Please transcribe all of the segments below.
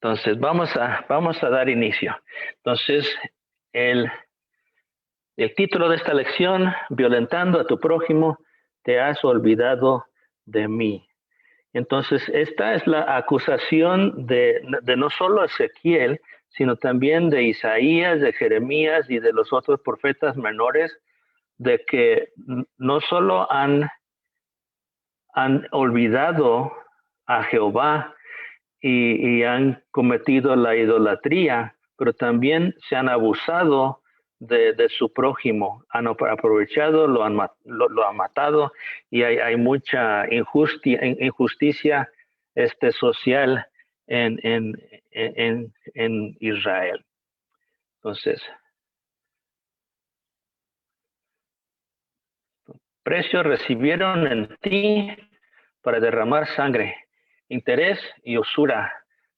Entonces, vamos a dar inicio. Entonces, el título de esta lección, violentando a tu prójimo, te has olvidado de mí. Entonces, esta es la acusación de no solo Ezequiel, sino también de Isaías, de Jeremías y de los otros profetas menores, de que no solo han olvidado a Jehová y han cometido la idolatría, pero también se han abusado de su prójimo, han aprovechado, lo han matado, y hay mucha injusticia social en Israel. Entonces, precio recibieron en ti para derramar sangre, interés y usura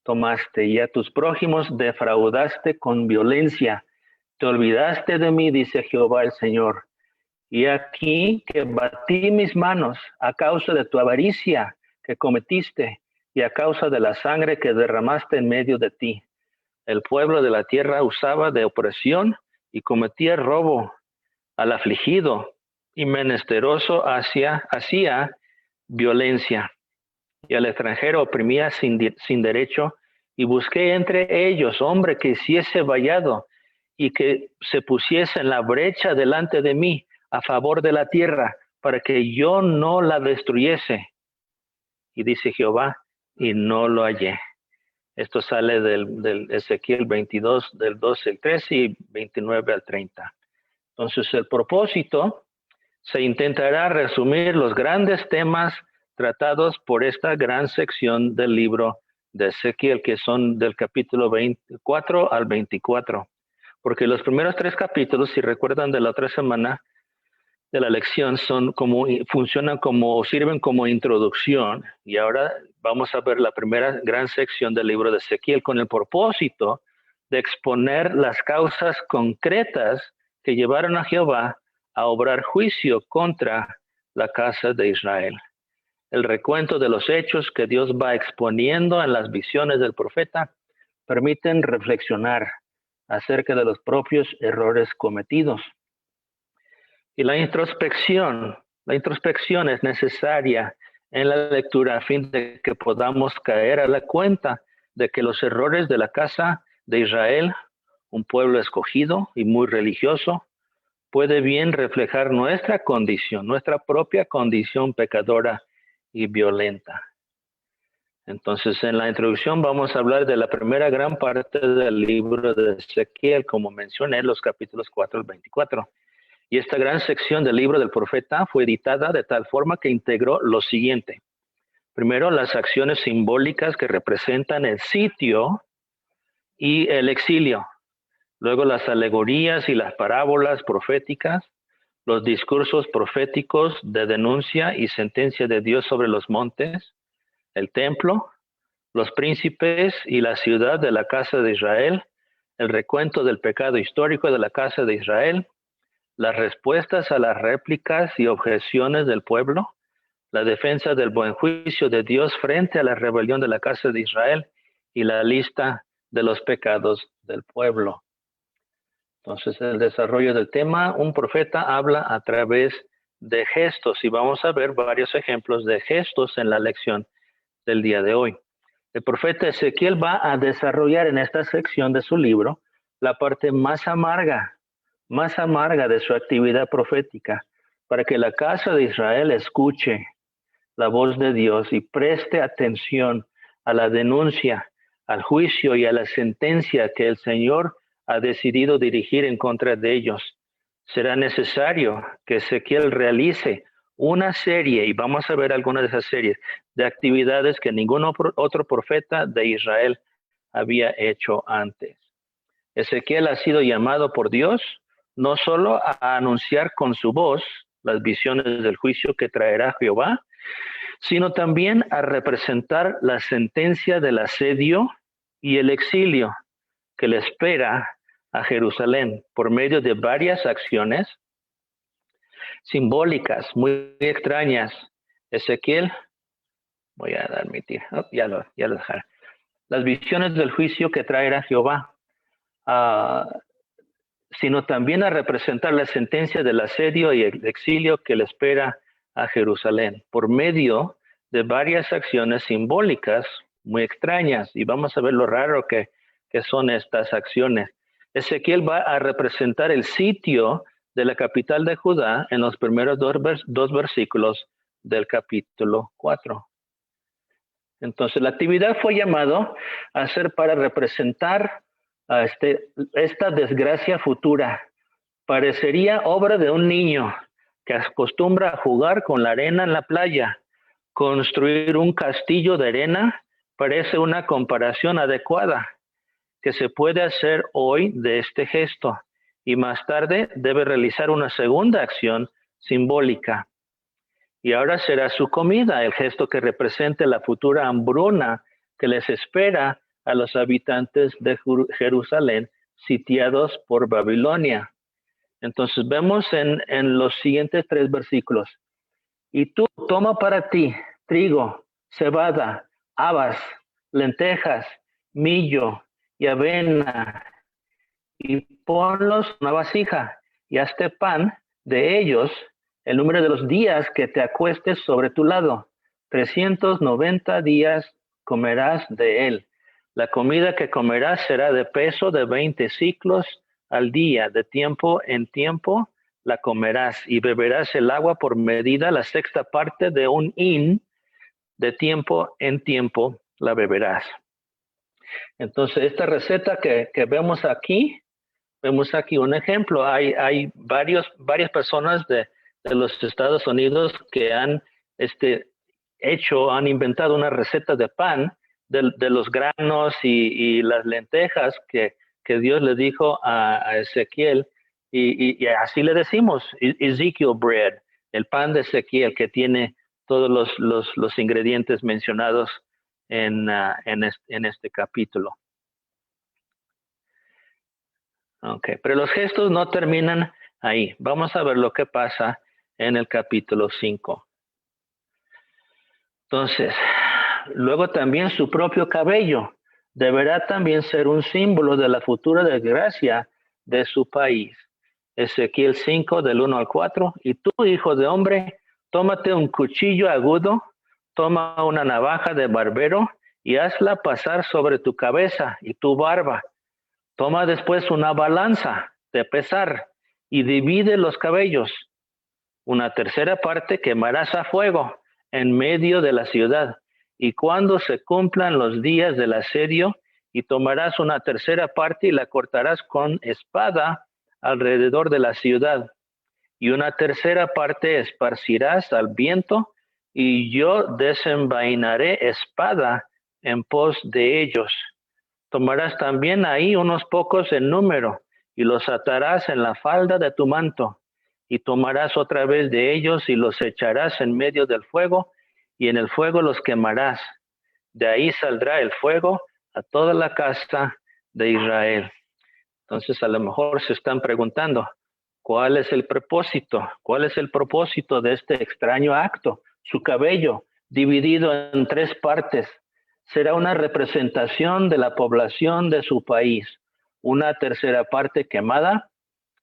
tomaste, y a tus prójimos defraudaste con violencia. Te olvidaste de mí, dice Jehová el Señor. Y aquí que batí mis manos a causa de tu avaricia que cometiste y a causa de la sangre que derramaste en medio de ti. El pueblo de la tierra usaba de opresión y cometía robo al afligido, y menesteroso hacía violencia, y al extranjero oprimía sin derecho, y busqué entre ellos hombre que hiciese vallado y que se pusiese en la brecha delante de mí a favor de la tierra, para que yo no la destruyese. Y dice Jehová, y no lo hallé. Esto sale del Ezequiel 22, del 12 al 13 y 29 al 30. Entonces el propósito, se intentará resumir los grandes temas tratados por esta gran sección del libro de Ezequiel, que son del capítulo 24 al 24. Porque los primeros 3 capítulos, si recuerdan de la otra semana de la lección, sirven como introducción, y ahora vamos a ver la primera gran sección del libro de Ezequiel con el propósito de exponer las causas concretas que llevaron a Jehová a obrar juicio contra la casa de Israel. El recuento de los hechos que Dios va exponiendo en las visiones del profeta permiten reflexionar acerca de los propios errores cometidos. Y la introspección es necesaria en la lectura a fin de que podamos caer a la cuenta de que los errores de la casa de Israel, un pueblo escogido y muy religioso, puede bien reflejar nuestra condición, nuestra propia condición pecadora y violenta. Entonces, en la introducción vamos a hablar de la primera gran parte del libro de Ezequiel, como mencioné, los capítulos 4 al 24. Y esta gran sección del libro del profeta fue editada de tal forma que integró lo siguiente. Primero, las acciones simbólicas que representan el sitio y el exilio. Luego, las alegorías y las parábolas proféticas, los discursos proféticos de denuncia y sentencia de Dios sobre los montes, el templo, los príncipes y la ciudad de la casa de Israel, el recuento del pecado histórico de la casa de Israel, las respuestas a las réplicas y objeciones del pueblo, la defensa del buen juicio de Dios frente a la rebelión de la casa de Israel y la lista de los pecados del pueblo. Entonces, el desarrollo del tema, un profeta habla a través de gestos, y vamos a ver varios ejemplos de gestos en la lección del día de hoy. El profeta Ezequiel va a desarrollar en esta sección de su libro la parte más amarga de su actividad profética, para que la casa de Israel escuche la voz de Dios y preste atención a la denuncia, al juicio y a la sentencia que el Señor ha decidido dirigir en contra de ellos. Será necesario que Ezequiel realice una serie, y vamos a ver algunas de esas series, de actividades que ningún otro profeta de Israel había hecho antes. Ezequiel ha sido llamado por Dios no solo a anunciar con su voz las visiones del juicio que traerá Jehová, sino también a representar la sentencia del asedio y el exilio que le espera a Jerusalén por medio de varias acciones simbólicas muy extrañas. Ezequiel, voy a admitir, ya lo dejaré. las visiones del juicio que traerá Jehová, sino también a representar la sentencia del asedio y el exilio que le espera a Jerusalén, por medio de varias acciones simbólicas muy extrañas. Y vamos a ver lo raro que son estas acciones. Ezequiel va a representar el sitio de la capital de Judá en los primeros dos versículos del capítulo 4. Entonces, la actividad fue llamado a ser para representar esta desgracia futura. Parecería obra de un niño que acostumbra a jugar con la arena en la playa. Construir un castillo de arena parece una comparación adecuada que se puede hacer hoy de este gesto, y más tarde debe realizar una segunda acción simbólica. Y ahora será su comida, el gesto que represente la futura hambruna que les espera a los habitantes de Jerusalén sitiados por Babilonia. Entonces vemos en los siguientes 3 versículos. Y tú toma para ti trigo, cebada, habas, lentejas, millo y avena, y ponlos en una vasija, y hazte pan de ellos el número de los días que te acuestes sobre tu lado. 390 días comerás de él. La comida que comerás será de peso de 20 ciclos al día, de tiempo en tiempo la comerás, y beberás el agua por medida, la sexta parte de un hin, de tiempo en tiempo la beberás. Entonces, esta receta que vemos aquí un ejemplo. Hay varias personas de los Estados Unidos que han han inventado una receta de pan de los granos y las lentejas que Dios le dijo a Ezequiel, y así le decimos, Ezekiel bread, el pan de Ezequiel, que tiene todos los ingredientes mencionados en este capítulo. Okay, pero los gestos no terminan ahí. Vamos a ver lo que pasa en el capítulo 5. Entonces, luego también su propio cabello deberá también ser un símbolo de la futura desgracia de su país. Ezequiel 5 del 1 al 4. Y tú, hijo de hombre, tómate un cuchillo agudo, toma una navaja de barbero y hazla pasar sobre tu cabeza y tu barba. Toma después una balanza de pesar y divide los cabellos. Una tercera parte quemarás a fuego en medio de la ciudad. Y cuando se cumplan los días del asedio, y tomarás una tercera parte y la cortarás con espada alrededor de la ciudad. Y una tercera parte esparcirás al viento, y yo desenvainaré espada en pos de ellos. Tomarás también ahí unos pocos en número, y los atarás en la falda de tu manto, y tomarás otra vez de ellos, y los echarás en medio del fuego, y en el fuego los quemarás. De ahí saldrá el fuego a toda la casa de Israel. Entonces, a lo mejor se están preguntando, ¿cuál es el propósito? ¿Cuál es el propósito de este extraño acto? Su cabello, dividido en 3 partes, será una representación de la población de su país. Una tercera parte quemada,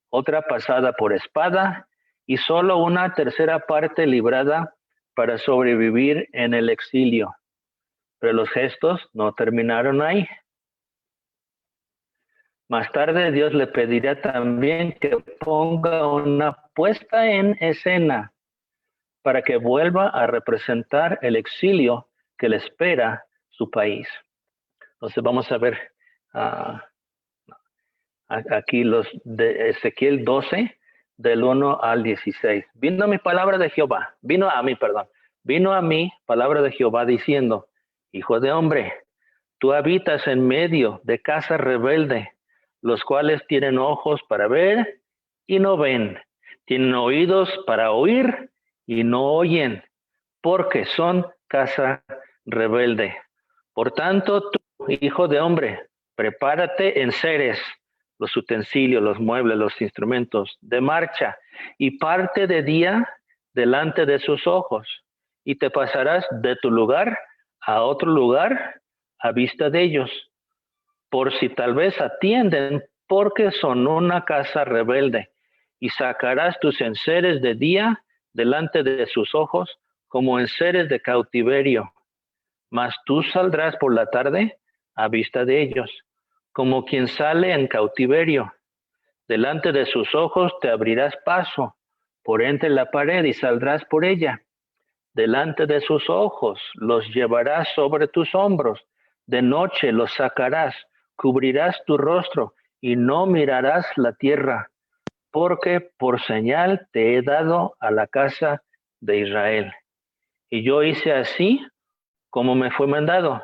otra pasada por espada, y solo una tercera parte librada para sobrevivir en el exilio. Pero los gestos no terminaron ahí. Más tarde Dios le pedirá también que ponga una puesta en escena para que vuelva a representar el exilio que le espera su país. Entonces vamos a ver aquí los de Ezequiel 12, del 1 al 16. Vino a mí palabra de Jehová diciendo, hijo de hombre, tú habitas en medio de casa rebelde, los cuales tienen ojos para ver y no ven, tienen oídos para oír y no oyen, porque son casa rebelde. Por tanto, tú, hijo de hombre, prepárate enseres, los utensilios, los muebles, los instrumentos de marcha, y parte de día delante de sus ojos, y te pasarás de tu lugar a otro lugar a vista de ellos, por si tal vez atienden, porque son una casa rebelde, y sacarás tus enseres de día delante de sus ojos, como enseres de cautiverio, mas tú saldrás por la tarde a vista de ellos, como quien sale en cautiverio. Delante de sus ojos te abrirás paso por entre la pared y saldrás por ella. Delante de sus ojos los llevarás sobre tus hombros. De noche los sacarás, cubrirás tu rostro y no mirarás la tierra, porque por señal te he dado a la casa de Israel. Y yo hice así como me fue mandado.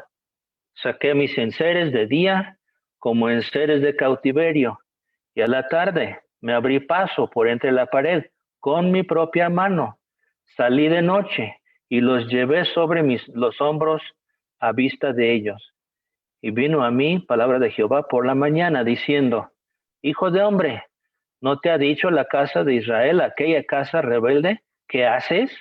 Saqué mis enseres de día como enseres de cautiverio, y a la tarde me abrí paso por entre la pared con mi propia mano. Salí de noche y los llevé sobre los hombros a vista de ellos. Y vino a mí palabra de Jehová por la mañana, diciendo: Hijo de hombre, ¿no te ha dicho la casa de Israel, aquella casa rebelde, qué haces?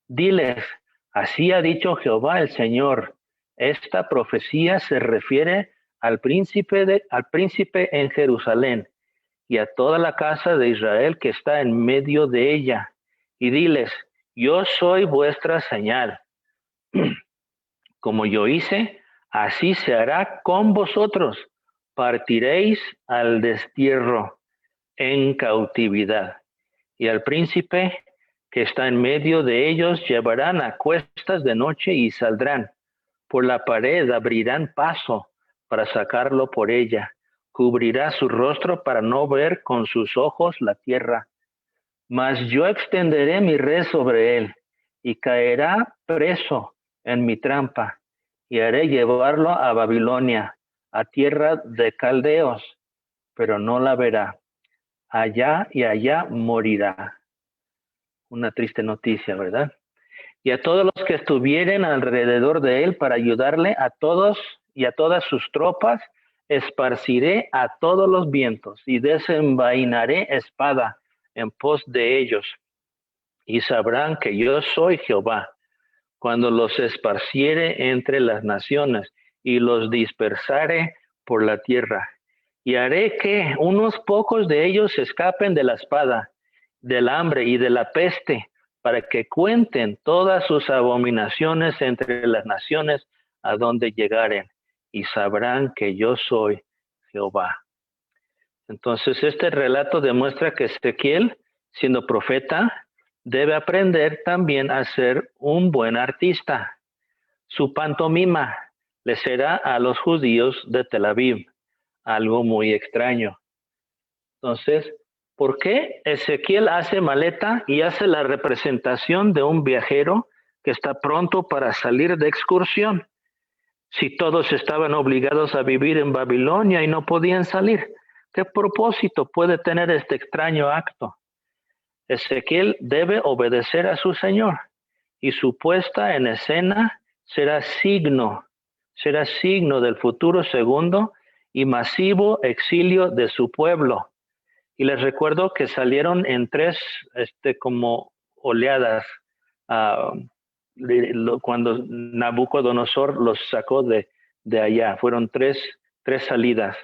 Diles: así ha dicho Jehová el Señor. Esta profecía se refiere al príncipe en Jerusalén y a toda la casa de Israel que está en medio de ella. Y diles: yo soy vuestra señal. Como yo hice, así se hará con vosotros. Partiréis al destierro en cautividad. Y al príncipe que está en medio de ellos llevarán a cuestas de noche y saldrán. Por la pared abrirán paso para sacarlo por ella. Cubrirá su rostro para no ver con sus ojos la tierra. Mas yo extenderé mi red sobre él y caerá preso en mi trampa, y haré llevarlo a Babilonia, a tierra de caldeos, pero no la verá. Allá y allá morirá. Una triste noticia, ¿verdad? Y a todos los que estuvieren alrededor de él para ayudarle, a todos y a todas sus tropas, esparciré a todos los vientos y desenvainaré espada en pos de ellos. Y sabrán que yo soy Jehová, cuando los esparciere entre las naciones y los dispersare por la tierra. Y haré que unos pocos de ellos escapen de la espada, del hambre y de la peste, para que cuenten todas sus abominaciones entre las naciones a donde llegaren, y sabrán que yo soy Jehová. Entonces, este relato demuestra que Ezequiel, siendo profeta, debe aprender también a ser un buen artista. Su pantomima le será a los judíos de Tel Aviv algo muy extraño. Entonces, ¿por qué Ezequiel hace maleta y hace la representación de un viajero que está pronto para salir de excursión? Si todos estaban obligados a vivir en Babilonia y no podían salir, ¿qué propósito puede tener este extraño acto? Ezequiel debe obedecer a su Señor y su puesta en escena será signo del futuro segundo y masivo exilio de su pueblo. Y les recuerdo que salieron en tres como oleadas cuando Nabucodonosor los sacó de allá. Fueron tres salidas.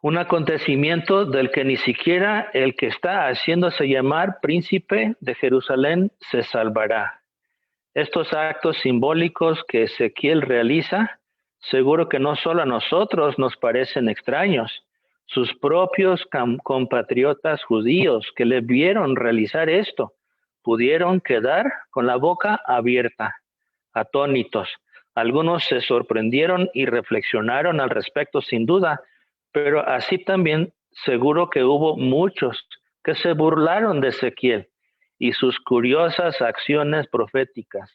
Un acontecimiento del que ni siquiera el que está haciéndose llamar príncipe de Jerusalén se salvará. Estos actos simbólicos que Ezequiel realiza, seguro que no solo a nosotros nos parecen extraños. Sus propios compatriotas judíos que le vieron realizar esto, pudieron quedar con la boca abierta, atónitos. Algunos se sorprendieron y reflexionaron al respecto sin duda, pero así también seguro que hubo muchos que se burlaron de Ezequiel y sus curiosas acciones proféticas.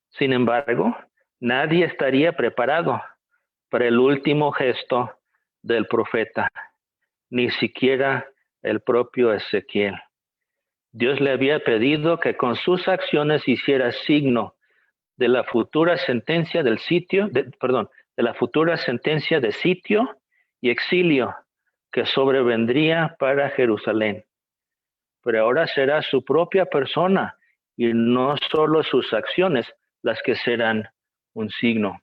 Sin embargo, nadie estaría preparado para el último gesto del profeta, ni siquiera el propio Ezequiel. Dios le había pedido que con sus acciones hiciera signo de la futura sentencia de la futura sentencia de sitio y exilio que sobrevendría para Jerusalén. Pero ahora será su propia persona y no solo sus acciones las que serán un signo.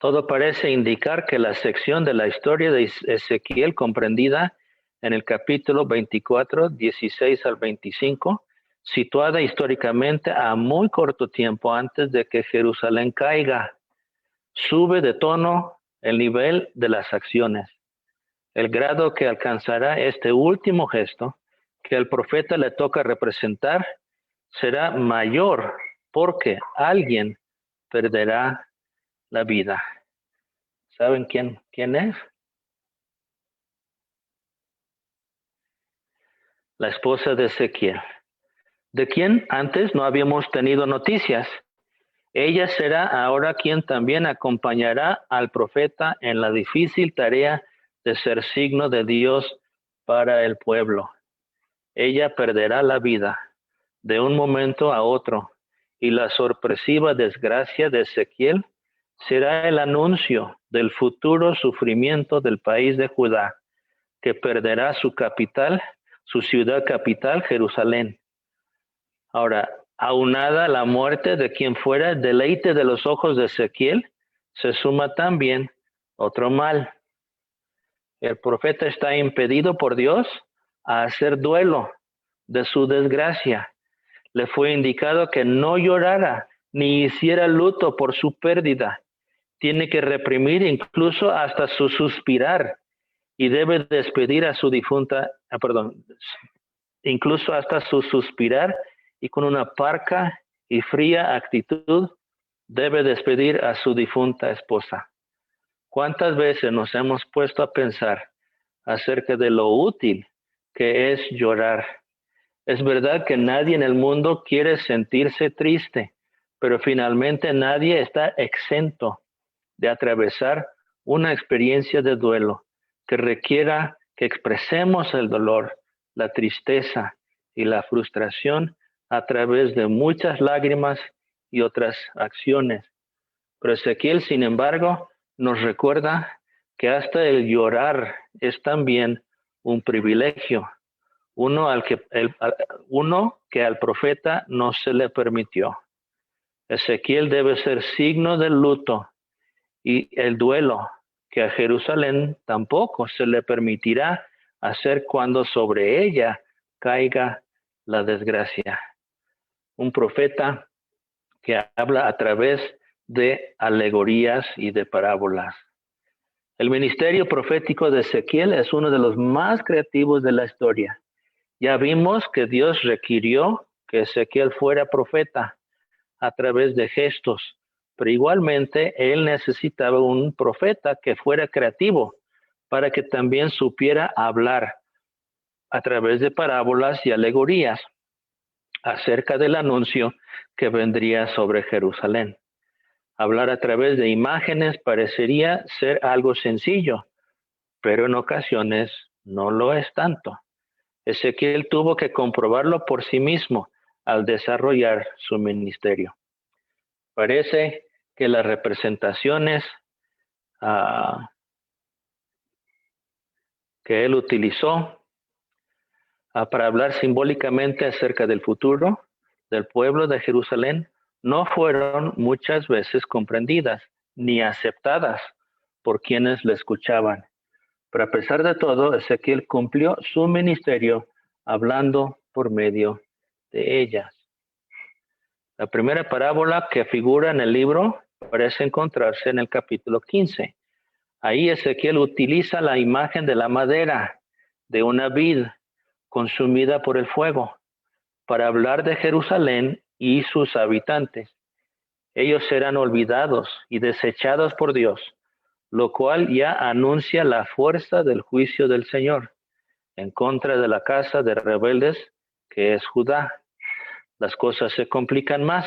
Todo parece indicar que la sección de la historia de Ezequiel comprendida en el capítulo 24, 16 al 25, situada históricamente a muy corto tiempo antes de que Jerusalén caiga, sube de tono el nivel de las acciones. El grado que alcanzará este último gesto que al profeta le toca representar será mayor porque alguien perderá la vida. ¿Saben quién es? La esposa de Ezequiel, de quien antes no habíamos tenido noticias. Ella será ahora quien también acompañará al profeta en la difícil tarea de ser signo de Dios para el pueblo. Ella perderá la vida de un momento a otro, y la sorpresiva desgracia de Ezequiel será el anuncio del futuro sufrimiento del país de Judá, que perderá su capital, su ciudad capital, Jerusalén. Ahora, aunada la muerte de quien fuera el deleite de los ojos de Ezequiel, se suma también otro mal. El profeta está impedido por Dios a hacer duelo de su desgracia. Le fue indicado que no llorara ni hiciera luto por su pérdida. Tiene que reprimir incluso hasta su suspirar y debe despedir a su difunta, incluso hasta su suspirar, y con una parca y fría actitud debe despedir a su difunta esposa. ¿Cuántas veces nos hemos puesto a pensar acerca de lo útil que es llorar? Es verdad que nadie en el mundo quiere sentirse triste, pero finalmente nadie está exento de atravesar una experiencia de duelo que requiera que expresemos el dolor, la tristeza y la frustración a través de muchas lágrimas y otras acciones. Pero Ezequiel, sin embargo, nos recuerda que hasta el llorar es también un privilegio, uno que al profeta no se le permitió. Ezequiel debe ser signo del luto y el duelo que a Jerusalén tampoco se le permitirá hacer cuando sobre ella caiga la desgracia. Un profeta que habla a través de alegorías y de parábolas. El ministerio profético de Ezequiel es uno de los más creativos de la historia. Ya vimos que Dios requirió que Ezequiel fuera profeta a través de gestos, pero igualmente él necesitaba un profeta que fuera creativo para que también supiera hablar a través de parábolas y alegorías acerca del anuncio que vendría sobre Jerusalén. Hablar a través de imágenes parecería ser algo sencillo, pero en ocasiones no lo es tanto. Ezequiel tuvo que comprobarlo por sí mismo al desarrollar su ministerio. Parece que las representaciones que él utilizó para hablar simbólicamente acerca del futuro del pueblo de Jerusalén no fueron muchas veces comprendidas ni aceptadas por quienes le escuchaban. Pero a pesar de todo, Ezequiel cumplió su ministerio hablando por medio de ellas. La primera parábola que figura en el libro parece encontrarse en el capítulo 15. Ahí Ezequiel utiliza la imagen de la madera de una vid consumida por el fuego para hablar de Jerusalén y sus habitantes. Ellos serán olvidados y desechados por Dios, lo cual ya anuncia la fuerza del juicio del Señor en contra de la casa de rebeldes que es Judá. Las cosas se complican más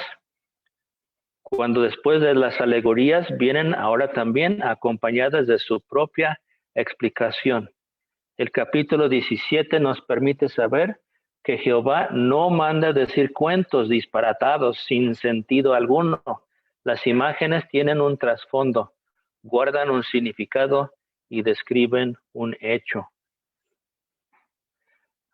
cuando después de las alegorías vienen ahora también acompañadas de su propia explicación. El capítulo 17 nos permite saber que Jehová no manda decir cuentos disparatados sin sentido alguno. Las imágenes tienen un trasfondo, guardan un significado y describen un hecho.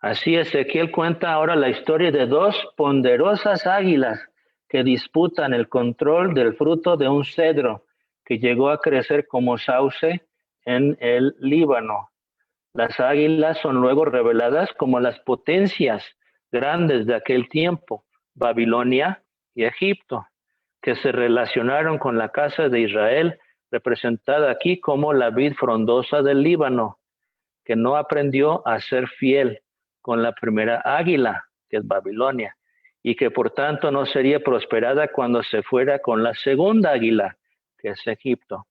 Así Ezequiel cuenta ahora la historia de dos ponderosas águilas que disputan el control del fruto de un cedro que llegó a crecer como sauce en el Líbano. Las águilas son luego reveladas como las potencias grandes de aquel tiempo, Babilonia y Egipto, que se relacionaron con la casa de Israel, representada aquí como la vid frondosa del Líbano, que no aprendió a ser fiel con la primera águila, que es Babilonia, y que por tanto no sería prosperada cuando se fuera con la segunda águila, que es Egipto.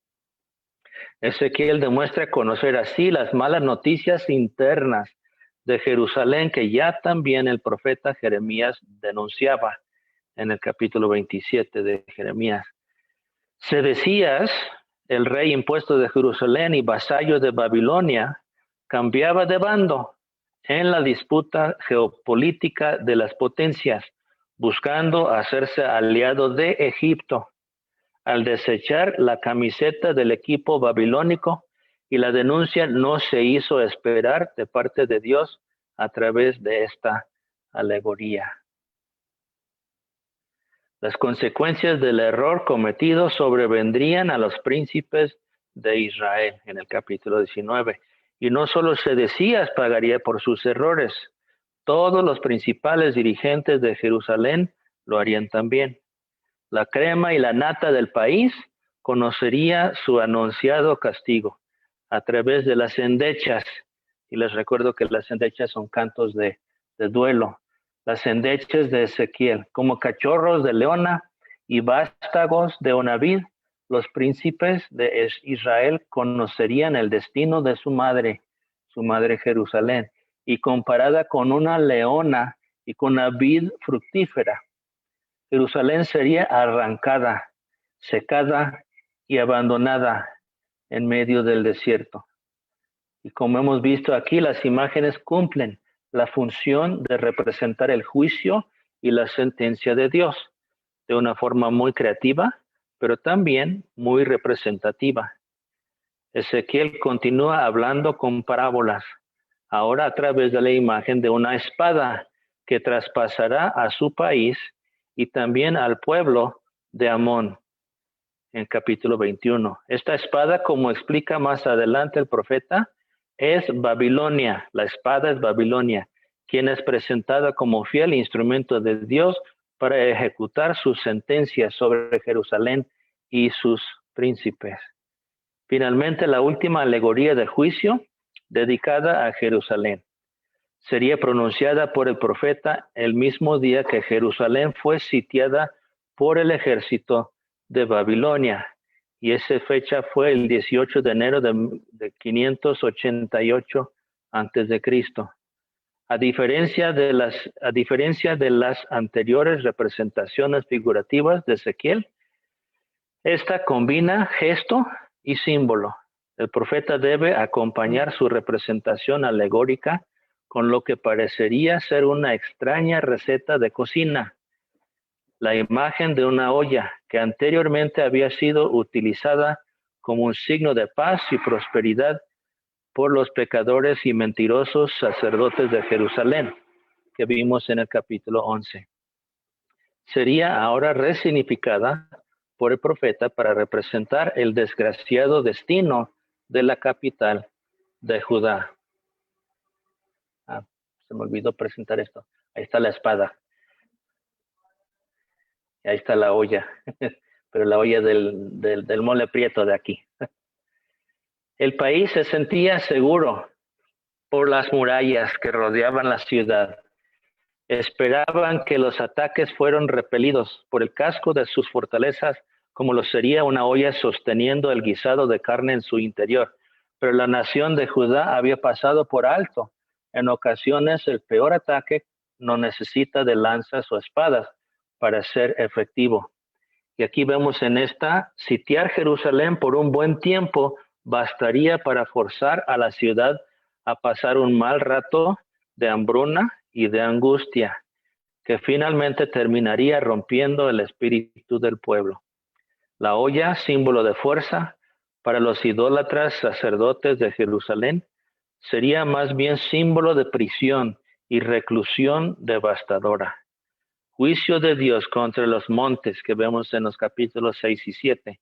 Ezequiel demuestra conocer así las malas noticias internas de Jerusalén que ya también el profeta Jeremías denunciaba en el capítulo 27 de Jeremías. Sedecías, el rey impuesto de Jerusalén y vasallo de Babilonia, cambiaba de bando en la disputa geopolítica de las potencias, buscando hacerse aliado de Egipto. Al desechar la camiseta del equipo babilónico, y la denuncia no se hizo esperar de parte de Dios a través de esta alegoría. Las consecuencias del error cometido sobrevendrían a los príncipes de Israel en el capítulo 19. Y no solo Sedecías pagaría por sus errores, todos los principales dirigentes de Jerusalén lo harían también. La crema y la nata del país conocería su anunciado castigo a través de las endechas. Y les recuerdo que las endechas son cantos de duelo. Las endechas de Ezequiel, como cachorros de leona y vástagos de una vid, los príncipes de Israel conocerían el destino de su madre Jerusalén, y comparada con una leona y con una vid fructífera, Jerusalén sería arrancada, secada y abandonada en medio del desierto. Y como hemos visto aquí, las imágenes cumplen la función de representar el juicio y la sentencia de Dios de una forma muy creativa, pero también muy representativa. Ezequiel continúa hablando con parábolas, ahora a través de la imagen de una espada que traspasará a su país y también al pueblo de Amón, en capítulo 21. Esta espada, como explica más adelante el profeta, es Babilonia. La espada es Babilonia, quien es presentada como fiel instrumento de Dios para ejecutar sus sentencias sobre Jerusalén y sus príncipes. Finalmente, la última alegoría del juicio, dedicada a Jerusalén, sería pronunciada por el profeta el mismo día que Jerusalén fue sitiada por el ejército de Babilonia. Y esa fecha fue el 18 de enero de 588 a.C. A diferencia de las anteriores representaciones figurativas de Ezequiel, esta combina gesto y símbolo. El profeta debe acompañar su representación alegórica con lo que parecería ser una extraña receta de cocina. La imagen de una olla que anteriormente había sido utilizada como un signo de paz y prosperidad por los pecadores y mentirosos sacerdotes de Jerusalén, que vimos en el capítulo 11. Sería ahora resignificada por el profeta para representar el desgraciado destino de la capital de Judá. Se me olvidó presentar esto. Ahí está la espada. Y ahí está la olla. Pero la olla del mole prieto de aquí. El país se sentía seguro por las murallas que rodeaban la ciudad. Esperaban que los ataques fueran repelidos por el casco de sus fortalezas, como lo sería una olla sosteniendo el guisado de carne en su interior. Pero la nación de Judá había pasado por alto. En ocasiones el peor ataque no necesita de lanzas o espadas para ser efectivo. Y aquí vemos en esta, sitiar Jerusalén por un buen tiempo bastaría para forzar a la ciudad a pasar un mal rato de hambruna y de angustia, que finalmente terminaría rompiendo el espíritu del pueblo. La olla, símbolo de fuerza para los idólatras sacerdotes de Jerusalén, sería más bien símbolo de prisión y reclusión devastadora. Juicio de Dios contra los montes que vemos en los capítulos 6 y 7.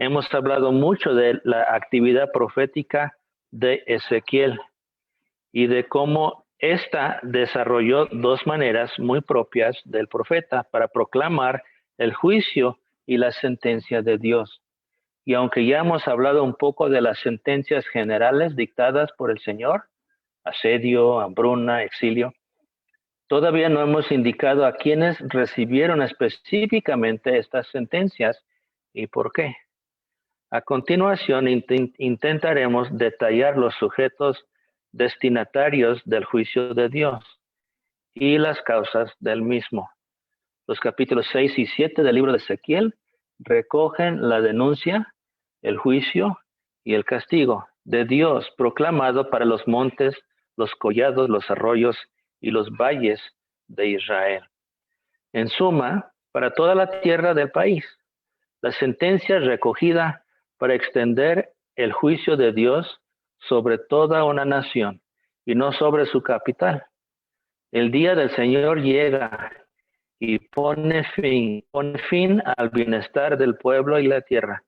hemos hablado mucho de la actividad profética de Ezequiel y de cómo ésta desarrolló dos maneras muy propias del profeta para proclamar el juicio y la sentencia de Dios. Y aunque ya hemos hablado un poco de las sentencias generales dictadas por el Señor, asedio, hambruna, exilio, todavía no hemos indicado a quienes recibieron específicamente estas sentencias y por qué. A continuación, intentaremos detallar los sujetos destinatarios del juicio de Dios y las causas del mismo. Los capítulos 6 y 7 del libro de Ezequiel recogen la denuncia, el juicio y el castigo de Dios proclamado para los montes, los collados, los arroyos y los valles de Israel. En suma, para toda la tierra del país, la sentencia recogida para extender el juicio de Dios sobre toda una nación y no sobre su capital. El día del Señor llega y pone fin al bienestar del pueblo y la tierra.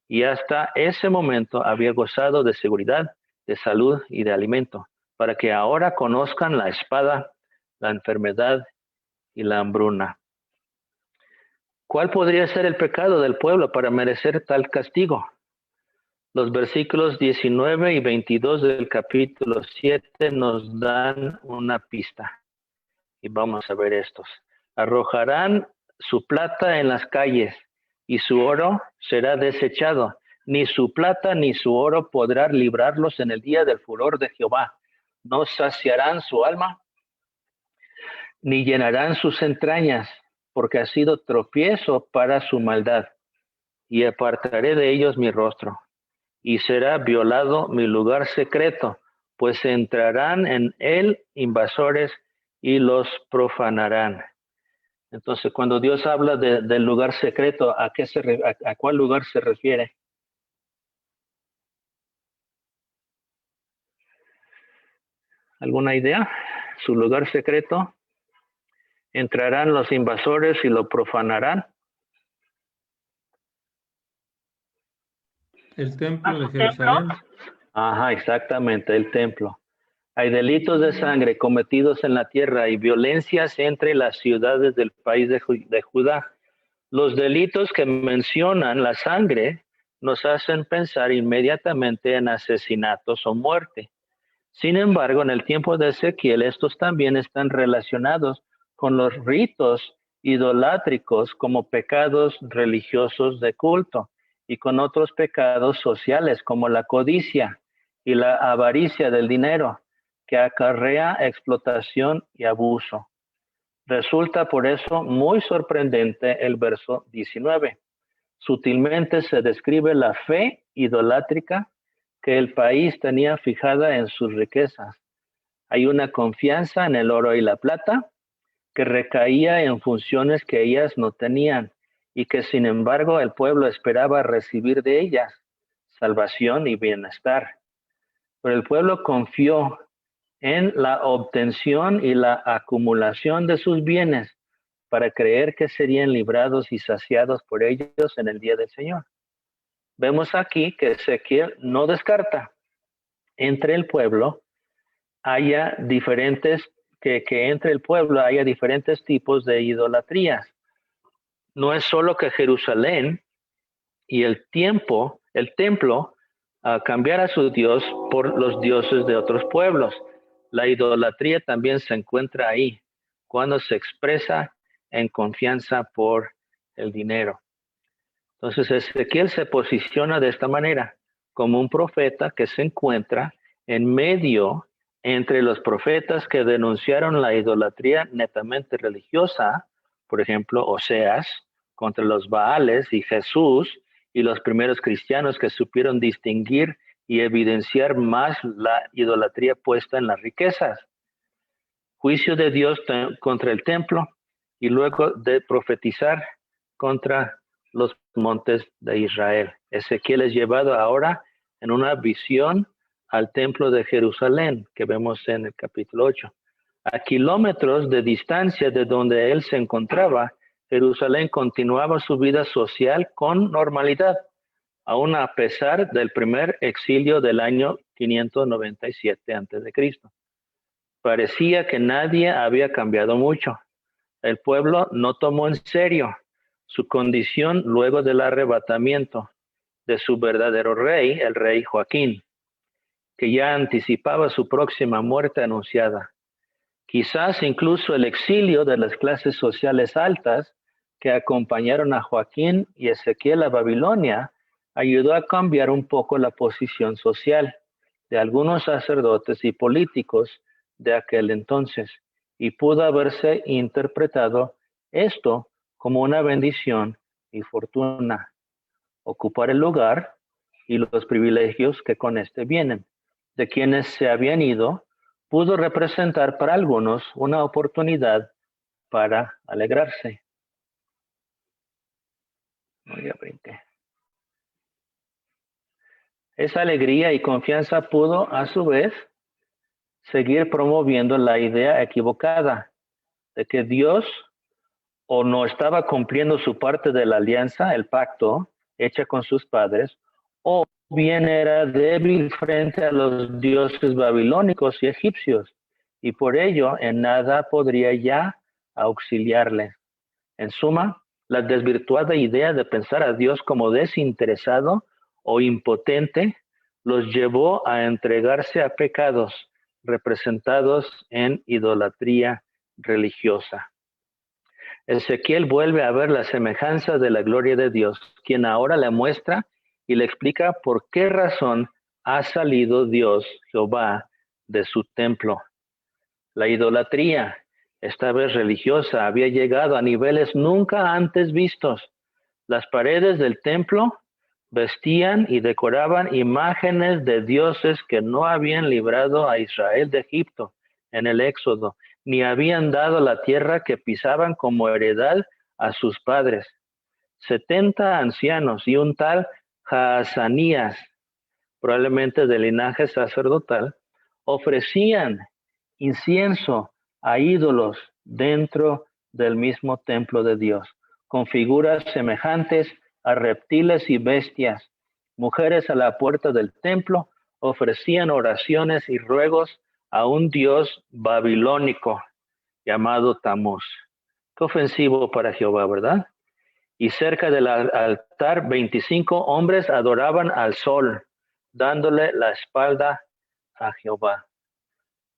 Y hasta ese momento había gozado de seguridad, de salud y de alimento, para que ahora conozcan la espada, la enfermedad y la hambruna. ¿Cuál podría ser el pecado del pueblo para merecer tal castigo? Los versículos 19 y 22 del capítulo 7 nos dan una pista. Y vamos a ver estos. Arrojarán su plata en las calles y su oro será desechado. Ni su plata ni su oro podrá librarlos en el día del furor de Jehová. No saciarán su alma, ni llenarán sus entrañas, porque ha sido tropiezo para su maldad. Y apartaré de ellos mi rostro, y será violado mi lugar secreto, pues entrarán en él invasores y los profanarán. Entonces, cuando Dios habla del lugar secreto, ¿a cuál lugar se refiere? ¿Alguna idea? Su lugar secreto. Entrarán los invasores y lo profanarán. El templo de Jerusalén. Ajá, exactamente, el templo. Hay delitos de sangre cometidos en la tierra y violencias entre las ciudades del país de Judá. Los delitos que mencionan la sangre nos hacen pensar inmediatamente en asesinatos o muerte. Sin embargo, en el tiempo de Ezequiel, estos también están relacionados con los ritos idolátricos como pecados religiosos de culto y con otros pecados sociales como la codicia y la avaricia del dinero, que acarrea explotación y abuso. Resulta por eso muy sorprendente el verso 19. Sutilmente se describe la fe idolátrica que el país tenía fijada en sus riquezas. Hay una confianza en el oro y la plata que recaía en funciones que ellas no tenían y que sin embargo el pueblo esperaba recibir de ellas, salvación y bienestar. Pero el pueblo confió en la obtención y la acumulación de sus bienes para creer que serían librados y saciados por ellos en el día del Señor. Vemos aquí que Ezequiel no descarta entre el pueblo haya diferentes, que entre el pueblo haya diferentes tipos de idolatrías. No es solo que Jerusalén y el templo cambiara a su Dios por los dioses de otros pueblos. La idolatría también se encuentra ahí, cuando se expresa en confianza por el dinero. Entonces Ezequiel se posiciona de esta manera, como un profeta que se encuentra en medio entre los profetas que denunciaron la idolatría netamente religiosa, por ejemplo, Oseas, contra los Baales, y Jesús, y los primeros cristianos que supieron distinguir y evidenciar más la idolatría puesta en las riquezas. Juicio de Dios contra el templo y luego de profetizar contra los montes de Israel. Ezequiel es llevado ahora en una visión al templo de Jerusalén que vemos en el capítulo 8. A kilómetros de distancia de donde él se encontraba, Jerusalén continuaba su vida social con normalidad, aún a pesar del primer exilio del año 597 a.C. Parecía que nadie había cambiado mucho. El pueblo no tomó en serio su condición luego del arrebatamiento de su verdadero rey, el rey Joaquín, que ya anticipaba su próxima muerte anunciada. Quizás incluso el exilio de las clases sociales altas que acompañaron a Joaquín y Ezequiel a Babilonia ayudó a cambiar un poco la posición social de algunos sacerdotes y políticos de aquel entonces, y pudo haberse interpretado esto como una bendición y fortuna, ocupar el lugar y los privilegios que con este vienen, de quienes se habían ido, pudo representar para algunos una oportunidad para alegrarse. Esa alegría y confianza pudo, a su vez, seguir promoviendo la idea equivocada de que Dios o no estaba cumpliendo su parte de la alianza, el pacto, hecha con sus padres, o bien era débil frente a los dioses babilónicos y egipcios, y por ello en nada podría ya auxiliarle. En suma, la desvirtuada idea de pensar a Dios como desinteresado o impotente los llevó a entregarse a pecados representados en idolatría religiosa. Ezequiel vuelve a ver la semejanza de la gloria de Dios, quien ahora le muestra y le explica por qué razón ha salido Dios, Jehová, de su templo. La idolatría, esta vez religiosa, había llegado a niveles nunca antes vistos. Las paredes del templo vestían y decoraban imágenes de dioses que no habían librado a Israel de Egipto en el Éxodo, ni habían dado la tierra que pisaban como heredad a sus padres. 70 ancianos y un tal Jaazanías, probablemente de linaje sacerdotal, ofrecían incienso a ídolos dentro del mismo templo de Dios, con figuras semejantes a reptiles y bestias. Mujeres a la puerta del templo ofrecían oraciones y ruegos a un dios babilónico llamado Tamuz. Qué ofensivo para Jehová, ¿verdad? Y cerca del altar 25 hombres adoraban al sol, dándole la espalda a Jehová.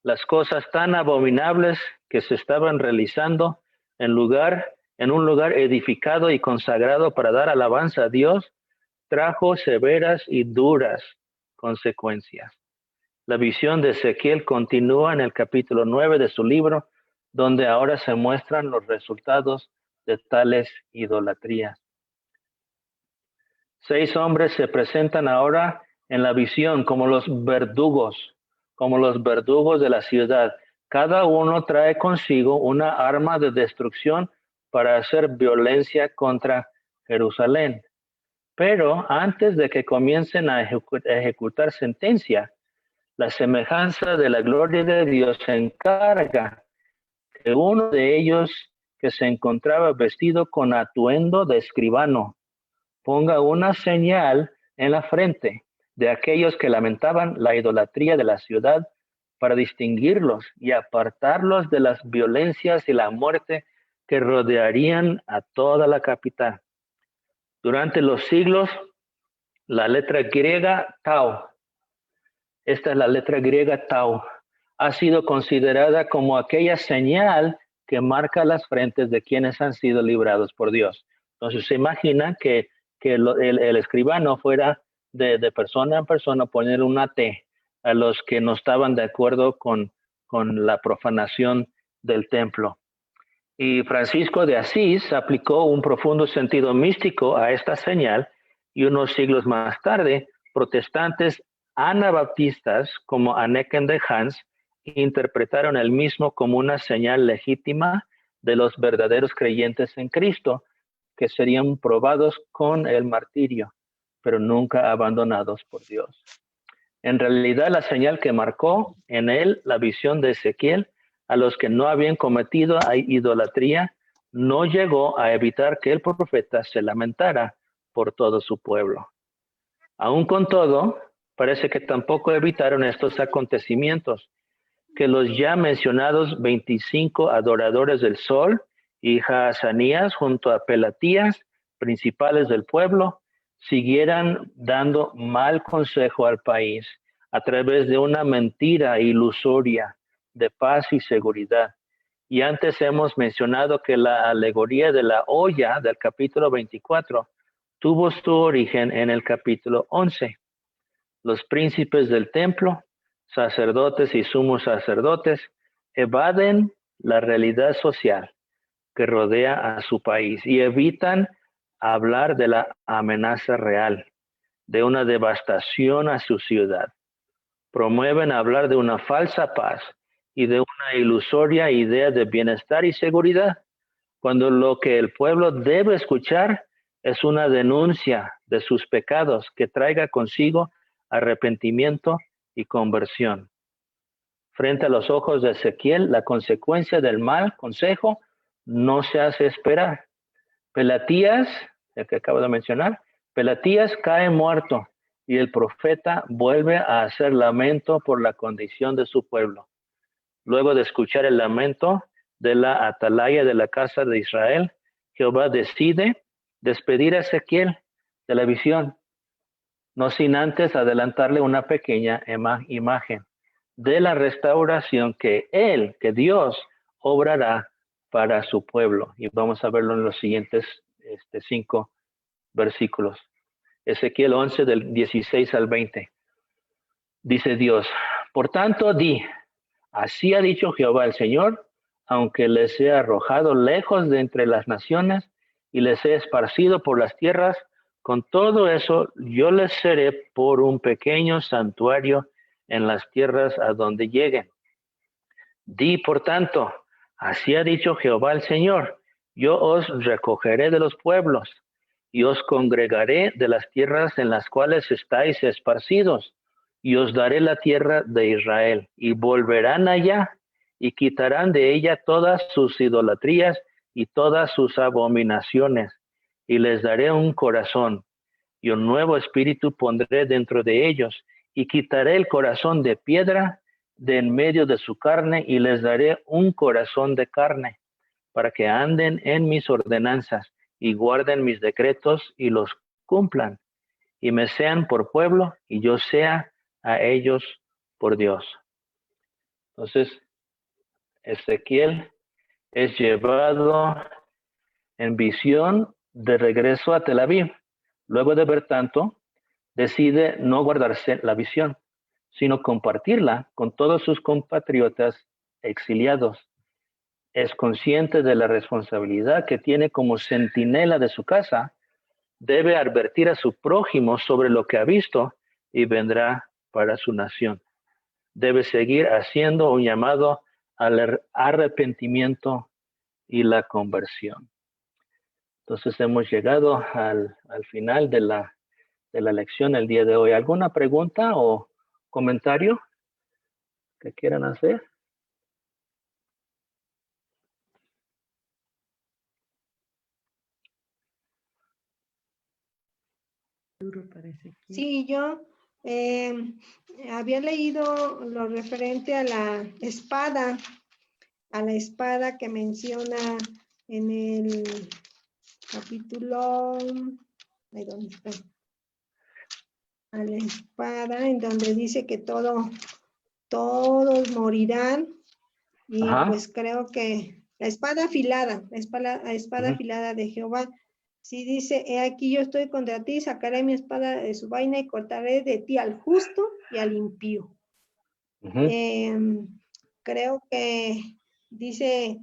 Las cosas tan abominables que se estaban realizando en un lugar edificado y consagrado para dar alabanza a Dios, trajo severas y duras consecuencias. La visión de Ezequiel continúa en el capítulo 9 de su libro, donde ahora se muestran los resultados de tales idolatrías. 6 hombres se presentan ahora en la visión como los verdugos de la ciudad. Cada uno trae consigo una arma de destrucción para hacer violencia contra Jerusalén. Pero antes de que comiencen a ejecutar sentencia, la semejanza de la gloria de Dios se encarga que uno de ellos, que se encontraba vestido con atuendo de escribano, ponga una señal en la frente de aquellos que lamentaban la idolatría de la ciudad para distinguirlos y apartarlos de las violencias y la muerte que rodearían a toda la capital. Durante los siglos, la letra griega tau, esta es la letra griega tau, ha sido considerada como aquella señal que marca las frentes de quienes han sido librados por Dios. Entonces se imagina que el escribano fuera de persona en persona poner una T a los que no estaban de acuerdo con la profanación del templo. Y Francisco de Asís aplicó un profundo sentido místico a esta señal, y unos siglos más tarde, protestantes anabaptistas como Anneken de Hans interpretaron el mismo como una señal legítima de los verdaderos creyentes en Cristo, que serían probados con el martirio, pero nunca abandonados por Dios. En realidad, la señal que marcó en él la visión de Ezequiel a los que no habían cometido idolatría no llegó a evitar que el profeta se lamentara por todo su pueblo. Aún con todo, parece que tampoco evitaron estos acontecimientos, que los ya mencionados 25 adoradores del sol y Jaazanías junto a Pelatías, principales del pueblo, siguieran dando mal consejo al país a través de una mentira ilusoria de paz y seguridad. Y antes hemos mencionado que la alegoría de la olla del capítulo 24 tuvo su origen en el capítulo 11. Los príncipes del templo, sacerdotes y sumos sacerdotes, evaden la realidad social que rodea a su país y evitan hablar de la amenaza real, de una devastación a su ciudad. Promueven hablar de una falsa paz y de una ilusoria idea de bienestar y seguridad, cuando lo que el pueblo debe escuchar es una denuncia de sus pecados que traiga consigo arrepentimiento y conversión. Frente a los ojos de Ezequiel, la consecuencia del mal consejo no se hace esperar. Pelatías, el que acabo de mencionar, Pelatías cae muerto y el profeta vuelve a hacer lamento por la condición de su pueblo. Luego de escuchar el lamento de la atalaya de la casa de Israel, Jehová decide despedir a Ezequiel de la visión, no sin antes adelantarle una pequeña imagen de la restauración que Dios, obrará para su pueblo. Y vamos a verlo en los siguientes 5 versículos. Ezequiel 11 del 16 al 20. Dice Dios, por tanto di, así ha dicho Jehová el Señor, aunque les he arrojado lejos de entre las naciones y les he esparcido por las tierras, con todo eso yo les seré por un pequeño santuario en las tierras a donde lleguen. Di, por tanto, así ha dicho Jehová el Señor, yo os recogeré de los pueblos y os congregaré de las tierras en las cuales estáis esparcidos, y os daré la tierra de Israel, y volverán allá, y quitarán de ella todas sus idolatrías y todas sus abominaciones, y les daré un corazón, y un nuevo espíritu pondré dentro de ellos, y quitaré el corazón de piedra de en medio de su carne, y les daré un corazón de carne, para que anden en mis ordenanzas, y guarden mis decretos, y los cumplan, y me sean por pueblo, y yo sea a ellos por Dios. Entonces, Ezequiel es llevado en visión de regreso a Tel Aviv. Luego de ver tanto, decide no guardarse la visión, sino compartirla con todos sus compatriotas exiliados. Es consciente de la responsabilidad que tiene como centinela de su casa. Debe advertir a su prójimo sobre lo que ha visto y vendrá para su nación. Debe seguir haciendo un llamado al arrepentimiento y la conversión. Entonces hemos llegado al final de la lección el día de hoy. ¿Alguna pregunta o comentario que quieran hacer? Sí, yo había leído lo referente a la espada que menciona en el capítulo, ¿ahí dónde está? A la espada, en donde dice que todos morirán, y pues creo que la espada afilada, afilada de Jehová, sí dice, he aquí yo estoy contra ti, sacaré mi espada de su vaina y cortaré de ti al justo y al impío. Creo que dice,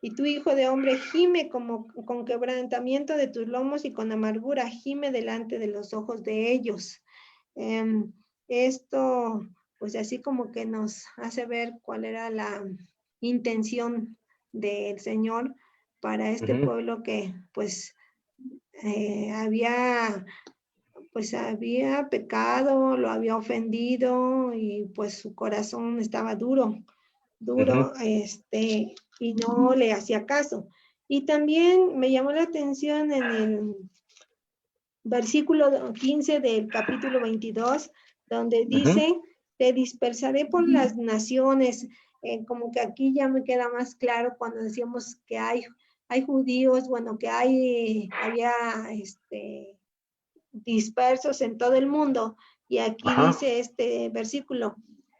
y tu hijo de hombre gime como con quebrantamiento de tus lomos y con amargura gime delante de los ojos de ellos. Esto, pues así como que nos hace ver cuál era la intención del Señor para este pueblo que pues había pecado, lo había ofendido, y pues su corazón estaba duro, y no le hacía caso. Y también me llamó la atención en el versículo 15 del capítulo 22, donde dice, te dispersaré por las naciones. Como que aquí ya me queda más claro cuando decíamos que hay judíos, bueno, que había dispersos en todo el mundo. Y aquí dice este versículo,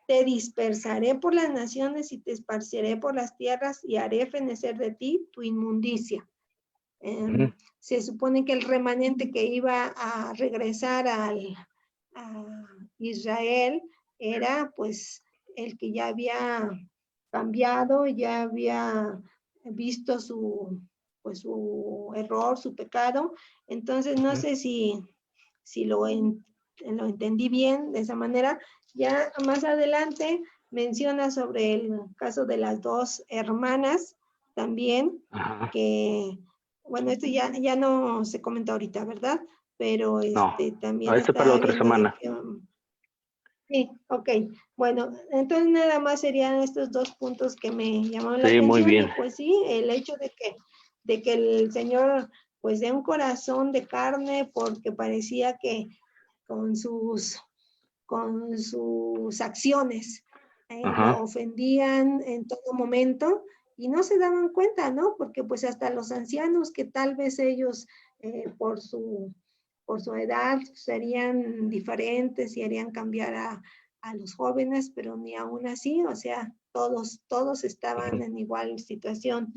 te dispersaré por las naciones y te esparciré por las tierras y haré fenecer de ti tu inmundicia. Se supone que el remanente que iba a regresar a Israel era pues el que ya había cambiado, ya había visto su error, su pecado. Entonces no sé si lo entendí bien de esa manera. Ya más adelante menciona sobre el caso de las dos hermanas también, que bueno, esto ya no se comenta ahorita, ¿verdad? Pero también esto para la otra semana. Sí, ok. Bueno, entonces nada más serían estos dos puntos que me llamaron la atención. Muy bien. Y pues sí, el hecho de que el Señor pues dé un corazón de carne, porque parecía que con sus acciones lo ofendían en todo momento y no se daban cuenta, ¿no? Porque pues hasta los ancianos, que tal vez ellos por su edad serían diferentes y harían cambiar a los jóvenes, pero ni aún así, o sea, todos estaban en igual situación.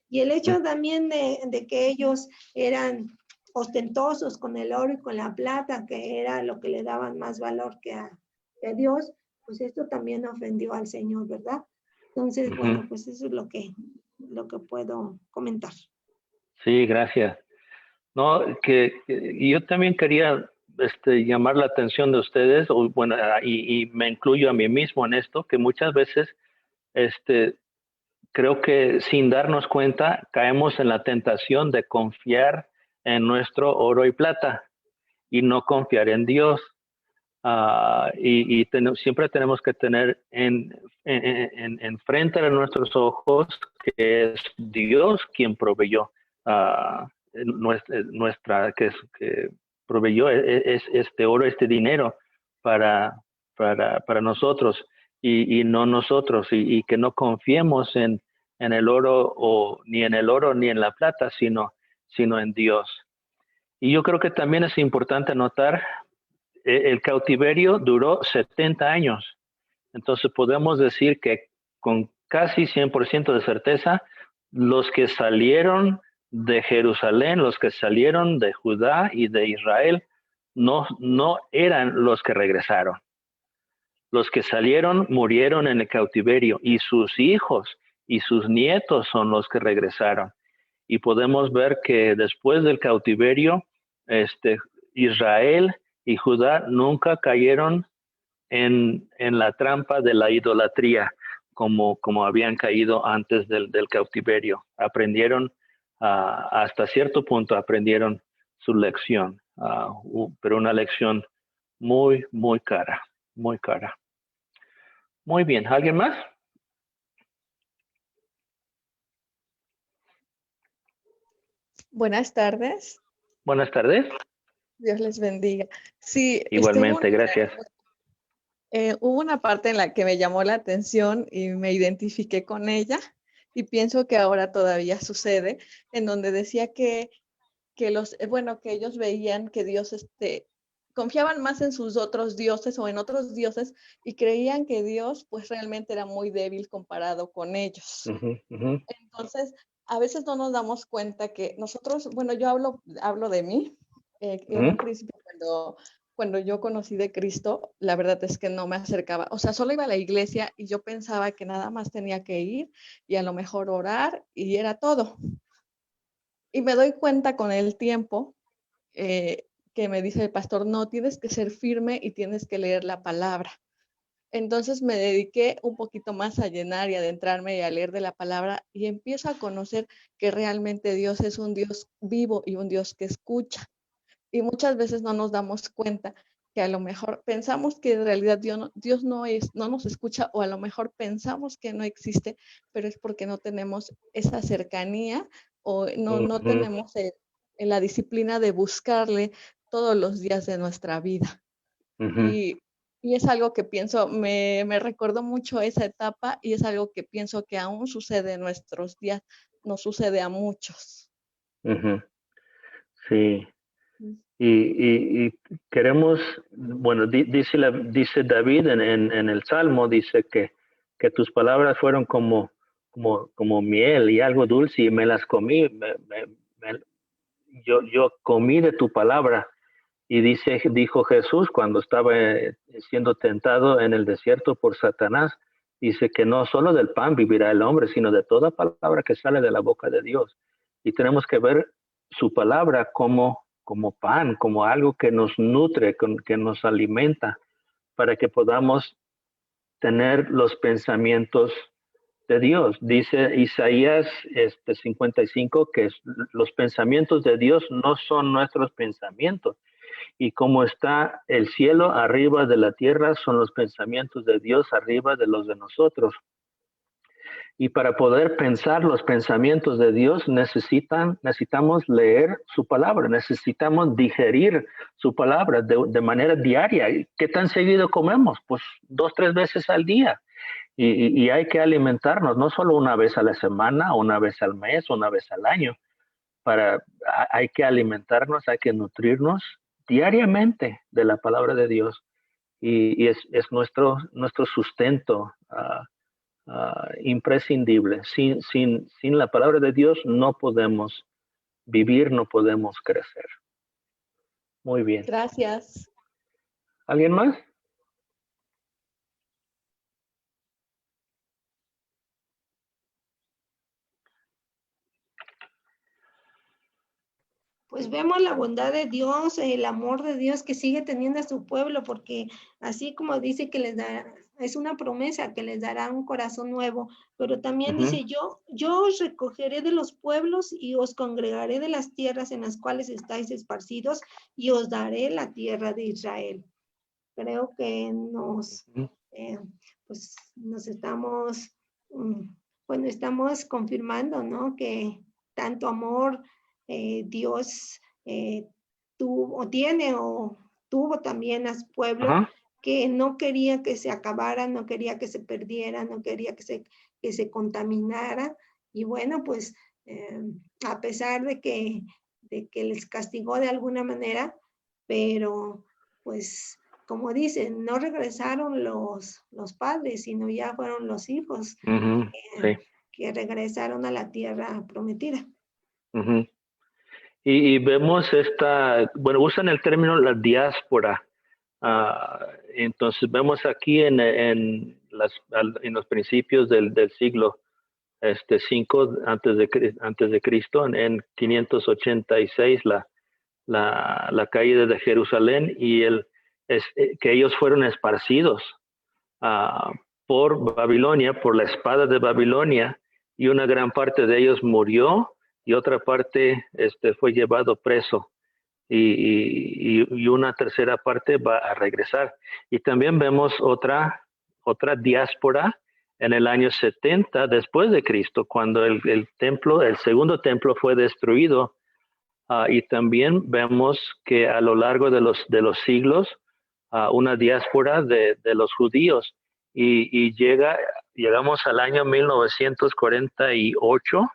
Y el hecho también de que ellos eran ostentosos con el oro y con la plata, que era lo que le daban más valor que a Dios, pues esto también ofendió al Señor, ¿verdad? Entonces, bueno, pues eso es lo que puedo comentar. Sí, gracias. No, que yo también quería llamar la atención de ustedes, bueno, y me incluyo a mí mismo en esto, que muchas veces creo que sin darnos cuenta caemos en la tentación de confiar en nuestro oro y plata y no confiar en Dios. Siempre tenemos que tener en frente de nuestros ojos que es Dios quien proveyó que proveyó este oro, este dinero para nosotros y no nosotros, y que no confiemos en el oro ni en el oro ni en la plata, sino en Dios. Y yo creo que también es importante notar, el cautiverio duró 70 años. Entonces podemos decir que con casi 100% de certeza, los que salieron de Jerusalén, los que salieron de Judá y de Israel, no eran los que regresaron. Los que salieron murieron en el cautiverio, y sus hijos y sus nietos son los que regresaron. Y podemos ver que después del cautiverio, Israel y Judá nunca cayeron en la trampa de la idolatría como habían caído antes del cautiverio. Aprendieron, hasta cierto punto aprendieron su lección, pero una lección muy, muy cara, muy cara. Muy bien, ¿alguien más? Buenas tardes. Buenas tardes. Dios les bendiga. Sí, igualmente, gracias. Hubo una parte en la que me llamó la atención y me identifiqué con ella, y pienso que ahora todavía sucede, en donde decía que ellos veían que Dios confiaban más en sus otros dioses o en otros dioses, y creían que Dios pues realmente era muy débil comparado con ellos. Entonces, a veces no nos damos cuenta que nosotros, bueno, yo hablo de mí, en un principio cuando yo conocí de Cristo, la verdad es que no me acercaba, o sea, solo iba a la iglesia y yo pensaba que nada más tenía que ir y a lo mejor orar y era todo. Y me doy cuenta con el tiempo que me dice el pastor, no, tienes que ser firme y tienes que leer la palabra. Entonces me dediqué un poquito más a llenar y adentrarme y a leer de la palabra, y empiezo a conocer que realmente Dios es un Dios vivo y un Dios que escucha. Y muchas veces no nos damos cuenta que a lo mejor pensamos que en realidad Dios no nos escucha, o a lo mejor pensamos que no existe, pero es porque no tenemos esa cercanía o no tenemos la disciplina de buscarle todos los días de nuestra vida. Ujú. Y es algo que pienso, me recordó mucho esa etapa y es algo que pienso que aún sucede en nuestros días, nos sucede a muchos. Ujú. Sí. Mm. Y queremos, bueno, dice David en el Salmo, dice que tus palabras fueron como miel y algo dulce y me las comí, yo comí de tu palabra. Y dijo Jesús cuando estaba siendo tentado en el desierto por Satanás, dice que no solo del pan vivirá el hombre, sino de toda palabra que sale de la boca de Dios. Y tenemos que ver su palabra como pan, como algo que nos nutre, que nos alimenta, para que podamos tener los pensamientos de Dios. Dice Isaías 55 que los pensamientos de Dios no son nuestros pensamientos. Y como está el cielo arriba de la tierra, son los pensamientos de Dios arriba de los de nosotros. Y para poder pensar los pensamientos de Dios necesitamos leer su palabra, necesitamos digerir su palabra de manera diaria. ¿Qué tan seguido comemos? Pues 2, 3 veces al día. Y hay que alimentarnos, no solo una vez a la semana, una vez al mes, una vez al año. Hay que alimentarnos, hay que nutrirnos diariamente de la palabra de Dios. Y es nuestro sustento imprescindible. Sin la palabra de Dios no podemos vivir, no podemos crecer. Muy bien. Gracias. ¿Alguien más? Pues vemos la bondad de Dios, el amor de Dios que sigue teniendo a su pueblo, porque así como dice que les dará, es una promesa que les dará un corazón nuevo, pero también dice, yo os recogeré de los pueblos y os congregaré de las tierras en las cuales estáis esparcidos y os daré la tierra de Israel. Creo que pues nos estamos, bueno, estamos confirmando, ¿no? Que tanto amor Dios tiene o tuvo también a su pueblo, que no quería que se acabara, no quería que se perdiera, no quería que se contaminara. Y bueno, pues a pesar de que les castigó de alguna manera, pero pues como dicen, no regresaron los padres, sino ya fueron los hijos que regresaron a la tierra prometida. Y vemos bueno, usan el término la diáspora. Entonces vemos aquí en los principios del siglo 5 antes de Cristo, en 586, la caída de Jerusalén y que ellos fueron esparcidos por Babilonia, por la espada de Babilonia, y una gran parte de ellos murió y otra parte fue llevado preso. Y una tercera parte va a regresar. Y también vemos otra diáspora en el año 70 después de Cristo, cuando el segundo templo fue destruido. Y también vemos que a lo largo de los siglos, una diáspora de los judíos. Y llegamos al año 1948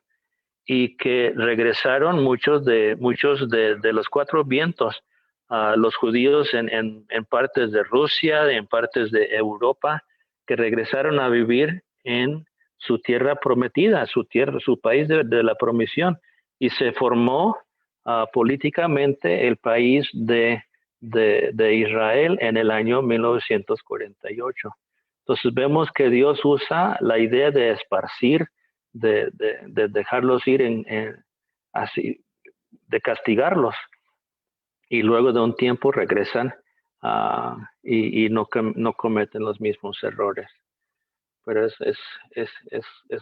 y que regresaron muchos de los cuatro vientos, los judíos en partes de Rusia, en partes de Europa, que regresaron a vivir en su tierra prometida, su país de la promisión, y se formó políticamente el país de Israel en el año 1948. Entonces vemos que Dios usa la idea de esparcir, de dejarlos ir así, de castigarlos, y luego de un tiempo regresan y no cometen los mismos errores. Pero es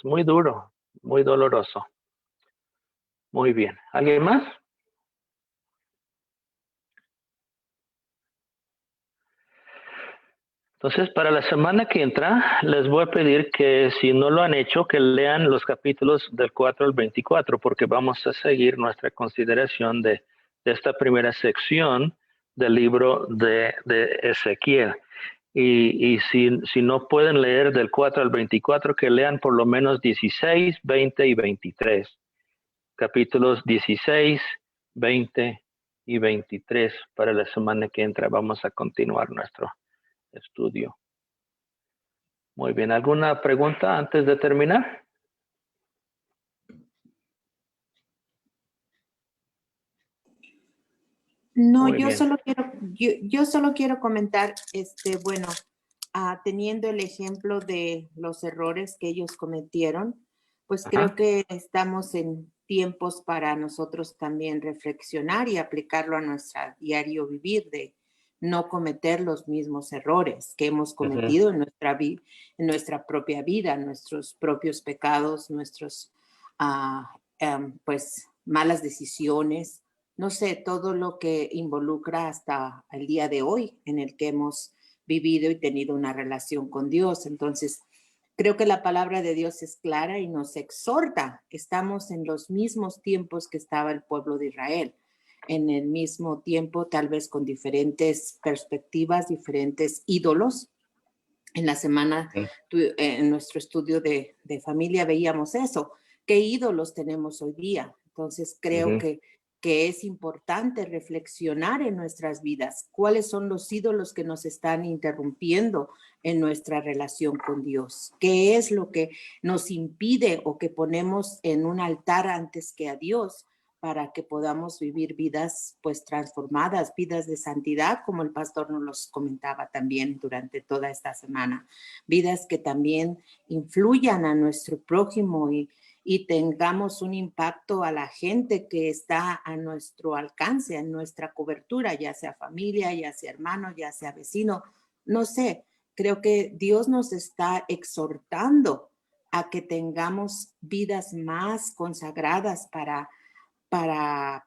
muy duro, muy doloroso. Muy bien. ¿Alguien más? Entonces, para la semana que entra, les voy a pedir que si no lo han hecho, que lean los capítulos del 4 al 24, porque vamos a seguir nuestra consideración de esta primera sección del libro de Ezequiel. Y si no pueden leer del 4 al 24, que lean por lo menos 16, 20 y 23. Capítulos 16, 20 y 23 para la semana que entra. Vamos a continuar nuestro estudio. Muy bien, ¿alguna pregunta antes de terminar? No, Muy bien. yo solo quiero comentar, bueno, teniendo el ejemplo de los errores que ellos cometieron, pues creo que estamos en tiempos para nosotros también reflexionar y aplicarlo a nuestro diario vivir, de no cometer los mismos errores que hemos cometido en nuestra propia vida, nuestros propios pecados, nuestros, pues, malas decisiones. No sé, todo lo que involucra hasta el día de hoy en el que hemos vivido y tenido una relación con Dios. Entonces, creo que la palabra de Dios es clara y nos exhorta. Estamos en los mismos tiempos que estaba el pueblo de Israel, en el mismo tiempo, tal vez con diferentes perspectivas, diferentes ídolos. En la semana, en nuestro estudio de familia, veíamos eso. ¿Qué ídolos tenemos hoy día? Entonces, creo que es importante reflexionar en nuestras vidas. ¿Cuáles son los ídolos que nos están interrumpiendo en nuestra relación con Dios? ¿Qué es lo que nos impide o que ponemos en un altar antes que a Dios para que podamos vivir vidas pues transformadas, vidas de santidad, como el pastor nos los comentaba también durante toda esta semana? Vidas que también influyan a nuestro prójimo y tengamos un impacto a la gente que está a nuestro alcance, a nuestra cobertura, ya sea familia, ya sea hermano, ya sea vecino, no sé. Creo que Dios nos está exhortando a que tengamos vidas más consagradas para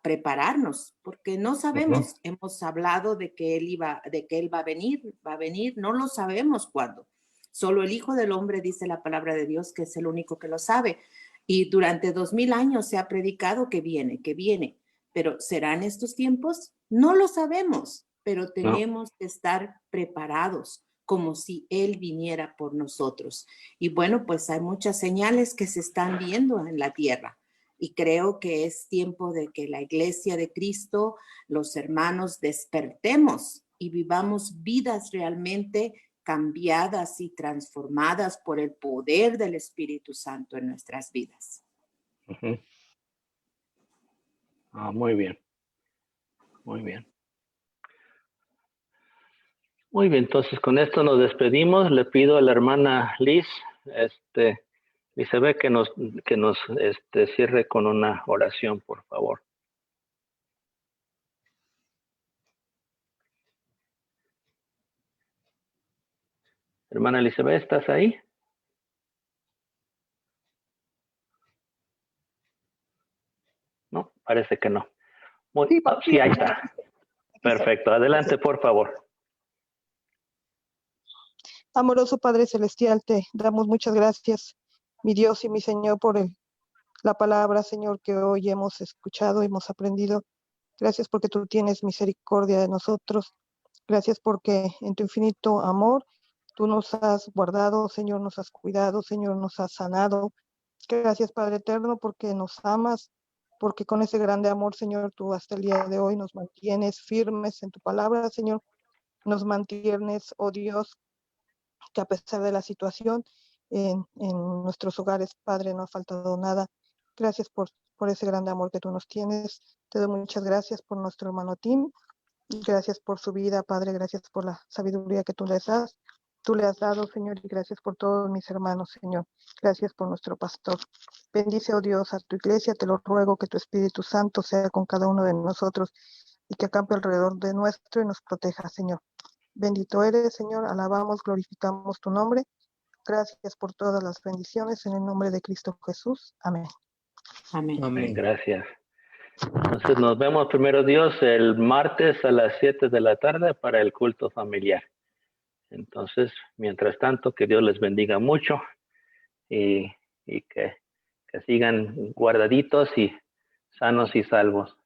prepararnos, porque no sabemos. Hemos hablado de que Él va a venir, no lo sabemos cuándo. Solo el Hijo del Hombre, dice la palabra de Dios, que es el único que lo sabe. Y durante 2000 años se ha predicado que viene, pero ¿serán estos tiempos? No lo sabemos, pero tenemos que estar preparados como si Él viniera por nosotros. Y bueno, pues hay muchas señales que se están viendo en la tierra. Y creo que es tiempo de que la Iglesia de Cristo, los hermanos, despertemos y vivamos vidas realmente cambiadas y transformadas por el poder del Espíritu Santo en nuestras vidas. Muy bien. Muy bien. Muy bien, entonces con esto nos despedimos. Le pido a la hermana Liz, Elizabeth, que nos cierre con una oración, por favor. Hermana Elizabeth, ¿estás ahí? No, parece que no. Sí, ahí está. Perfecto, adelante, por favor. Amoroso Padre Celestial, te damos muchas gracias, mi Dios y mi Señor, por la palabra, Señor, que hoy hemos escuchado, hemos aprendido. Gracias porque tú tienes misericordia de nosotros. Gracias porque en tu infinito amor tú nos has guardado, Señor, nos has cuidado, Señor, nos has sanado. Gracias, Padre eterno, porque nos amas, porque con ese grande amor, Señor, tú hasta el día de hoy nos mantienes firmes en tu palabra, Señor. Nos mantienes, oh Dios, que a pesar de la situación en nuestros hogares, Padre, no ha faltado nada. Gracias por ese grande amor que tú nos tienes. Te doy muchas gracias por nuestro hermano Tim. Gracias por su vida, Padre. Gracias por la sabiduría que tú les das. Tú le has dado, Señor, y gracias por todos mis hermanos, Señor. Gracias por nuestro pastor. Bendice, oh Dios, a tu iglesia. Te lo ruego que tu Espíritu Santo sea con cada uno de nosotros y que acampe alrededor de nuestro y nos proteja, Señor. Bendito eres, Señor, alabamos, glorificamos tu nombre. Gracias por todas las bendiciones en el nombre de Cristo Jesús. Amén. Amén. Amén. Gracias. Entonces nos vemos, primero Dios, el martes a las 7 de la tarde para el culto familiar. Entonces, mientras tanto, que Dios les bendiga mucho y que sigan guardaditos y sanos y salvos.